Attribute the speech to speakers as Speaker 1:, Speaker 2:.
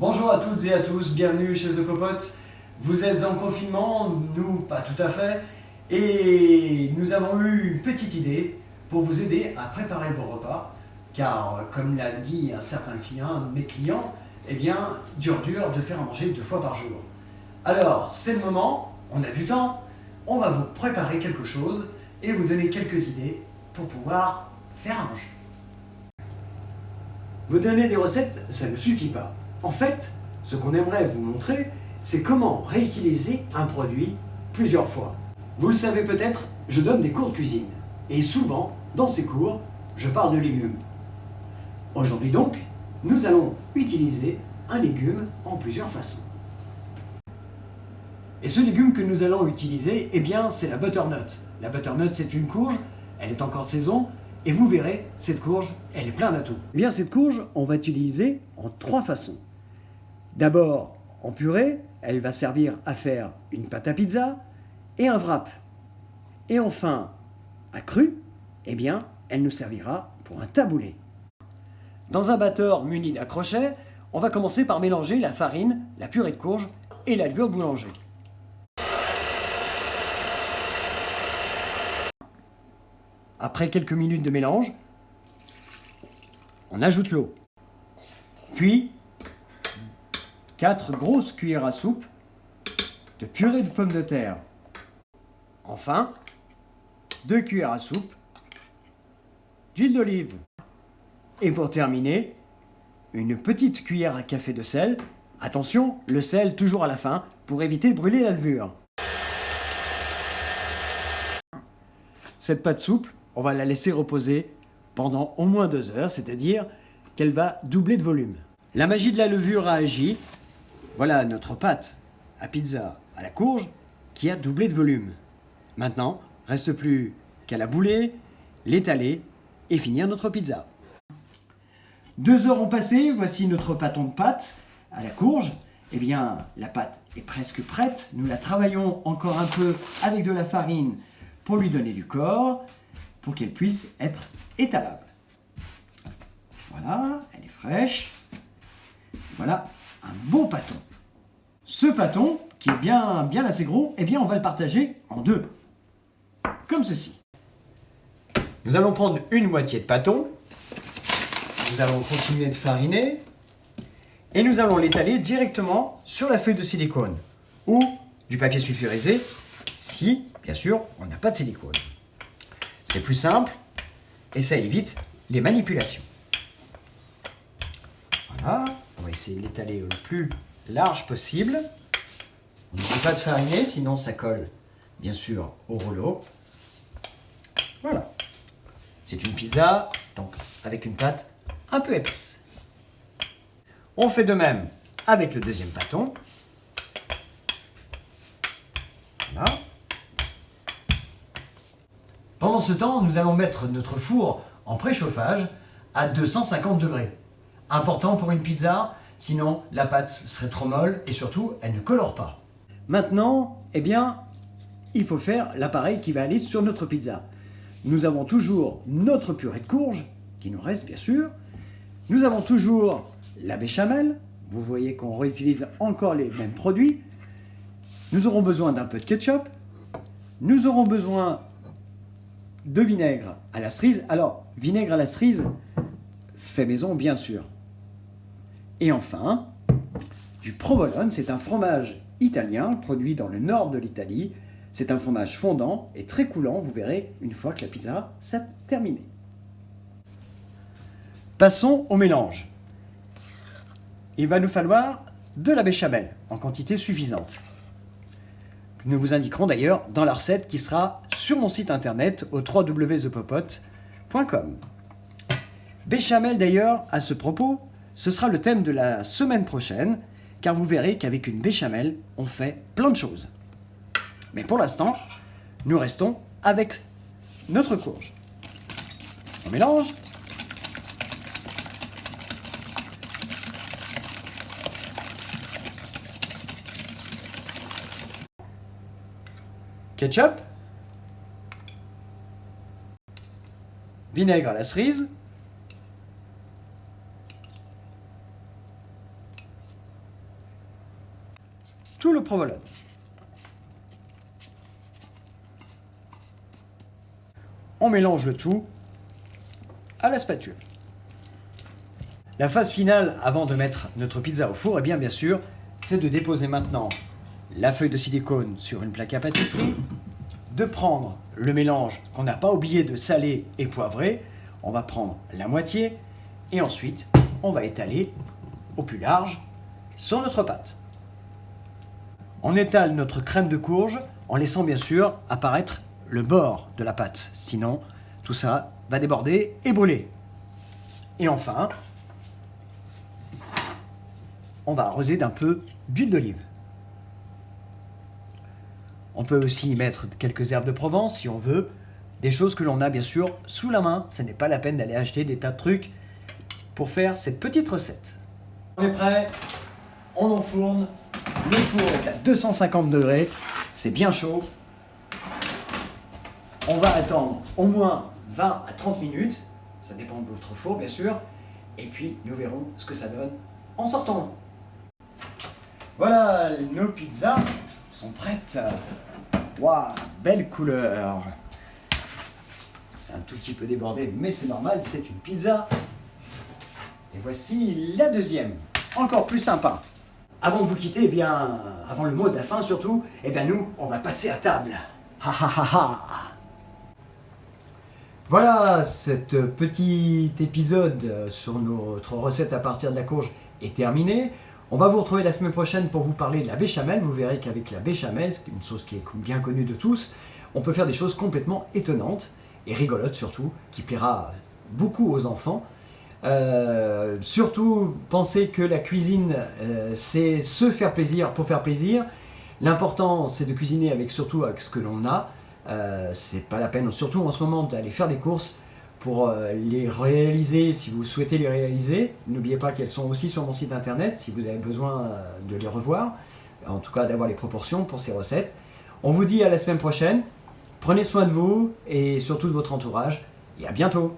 Speaker 1: Bonjour à toutes et à tous, bienvenue chez The Popote. Vous êtes en confinement, nous pas tout à fait, et nous avons eu une petite idée pour vous aider à préparer vos repas, car comme l'a dit un certain client, un de mes clients, eh bien, dur de faire à manger 2 fois par jour. Alors, c'est le moment, on a du temps, on va vous préparer quelque chose et vous donner quelques idées pour pouvoir faire à manger. Vous donner des recettes, ça ne suffit pas. En fait, ce qu'on aimerait vous montrer, c'est comment réutiliser un produit plusieurs fois. Vous le savez peut-être, je donne des cours de cuisine. Et souvent, dans ces cours, je parle de légumes. Aujourd'hui donc, nous allons utiliser un légume en plusieurs façons. Et ce légume que nous allons utiliser, eh bien, c'est la butternut. La butternut, c'est une courge, elle est encore de saison, et vous verrez, cette courge, elle est pleine d'atouts. Eh bien, cette courge, on va l'utiliser en 3 façons. D'abord, en purée, elle va servir à faire une pâte à pizza et un wrap. Et enfin, à cru, eh bien, elle nous servira pour un taboulé. Dans un batteur muni d'un crochet, on va commencer par mélanger la farine, la purée de courge et la levure de boulanger. Après quelques minutes de mélange, on ajoute l'eau. Puis, 4 grosses cuillères à soupe de purée de pommes de terre. Enfin, 2 cuillères à soupe d'huile d'olive. Et pour terminer, une petite cuillère à café de sel. Attention, le sel toujours à la fin pour éviter de brûler la levure. Cette pâte souple, on va la laisser reposer pendant au moins 2 heures, c'est-à-dire qu'elle va doubler de volume. La magie de la levure a agi. Voilà notre pâte à pizza à la courge qui a doublé de volume. Maintenant, reste plus qu'à la bouler, l'étaler et finir notre pizza. 2 heures ont passé, voici notre pâton de pâte à la courge. Eh bien, la pâte est presque prête. Nous la travaillons encore un peu avec de la farine pour lui donner du corps, pour qu'elle puisse être étalable. Voilà, elle est fraîche. Voilà un beau pâton. Ce pâton, qui est bien assez gros, eh bien on va le partager en 2. Comme ceci. Nous allons prendre une moitié de pâton. Nous allons continuer de fariner. Et nous allons l'étaler directement sur la feuille de silicone. Ou du papier sulfurisé, si, bien sûr, on n'a pas de silicone. C'est plus simple et ça évite les manipulations. Voilà, on va essayer de l'étaler le plus large possible. On n'oublie pas de fariner, sinon ça colle bien sûr au rouleau. Voilà. C'est une pizza, donc avec une pâte un peu épaisse. On fait de même avec le deuxième pâton. Voilà. Pendant ce temps, nous allons mettre notre four en préchauffage à 250 degrés. Important pour une pizza, sinon la pâte serait trop molle et surtout elle ne colore pas. Maintenant, eh bien, il faut faire l'appareil qui va aller sur notre pizza. Nous avons toujours notre purée de courge, qui nous reste bien sûr. Nous avons toujours la béchamel. Vous voyez qu'on réutilise encore les mêmes produits. Nous aurons besoin d'un peu de ketchup. Nous aurons besoin de vinaigre à la cerise. Alors, vinaigre à la cerise, fait maison bien sûr. Et enfin, du provolone, c'est un fromage italien produit dans le nord de l'Italie. C'est un fromage fondant et très coulant, vous verrez une fois que la pizza s'est terminée. Passons au mélange. Il va nous falloir de la béchamel en quantité suffisante. Nous vous indiquerons d'ailleurs dans la recette qui sera sur mon site internet au www.thepopote.com. Béchamel d'ailleurs, à ce propos, ce sera le thème de la semaine prochaine, car vous verrez qu'avec une béchamel, on fait plein de choses. Mais pour l'instant, nous restons avec notre courge. On mélange. Ketchup. Vinaigre à la cerise. tout le provolone. On mélange le tout à la spatule. La phase finale avant de mettre notre pizza au four, bien sûr, c'est de déposer maintenant la feuille de silicone sur une plaque à pâtisserie, de prendre le mélange qu'on n'a pas oublié de saler et poivrer, on va prendre la moitié et ensuite on va étaler au plus large sur notre pâte. On étale notre crème de courge en laissant bien sûr apparaître le bord de la pâte, sinon tout ça va déborder et brûler. Et enfin, on va arroser d'un peu d'huile d'olive. On peut aussi y mettre quelques herbes de Provence si on veut, des choses que l'on a bien sûr sous la main. Ce n'est pas la peine d'aller acheter des tas de trucs pour faire cette petite recette. On est prêt, on enfourne, le four est à 250 degrés, c'est bien chaud. On va attendre au moins 20 à 30 minutes, ça dépend de votre four bien sûr, et puis nous verrons ce que ça donne en sortant. Voilà, nos pizzas sont prêtes. Waouh, belle couleur. C'est un tout petit peu débordé, mais c'est normal, c'est une pizza. Et voici la deuxième, encore plus sympa. Avant de vous quitter, avant le mot de la fin surtout, nous, on va passer à table. Ha ha ha ha. Voilà, cet petit épisode sur notre recette à partir de la courge est terminé. On va vous retrouver la semaine prochaine pour vous parler de la béchamel. Vous verrez qu'avec la béchamel, c'est une sauce qui est bien connue de tous, on peut faire des choses complètement étonnantes et rigolotes surtout, qui plaira beaucoup aux enfants. Surtout, pensez que la cuisine, c'est se faire plaisir pour faire plaisir. L'important, c'est de cuisiner surtout avec ce que l'on a. C'est pas la peine, surtout en ce moment, d'aller faire des courses pour les réaliser si vous souhaitez les réaliser. N'oubliez pas qu'elles sont aussi sur mon site internet si vous avez besoin de les revoir, en tout cas d'avoir les proportions pour ces recettes. On vous dit à la semaine prochaine, prenez soin de vous et surtout de votre entourage et à bientôt.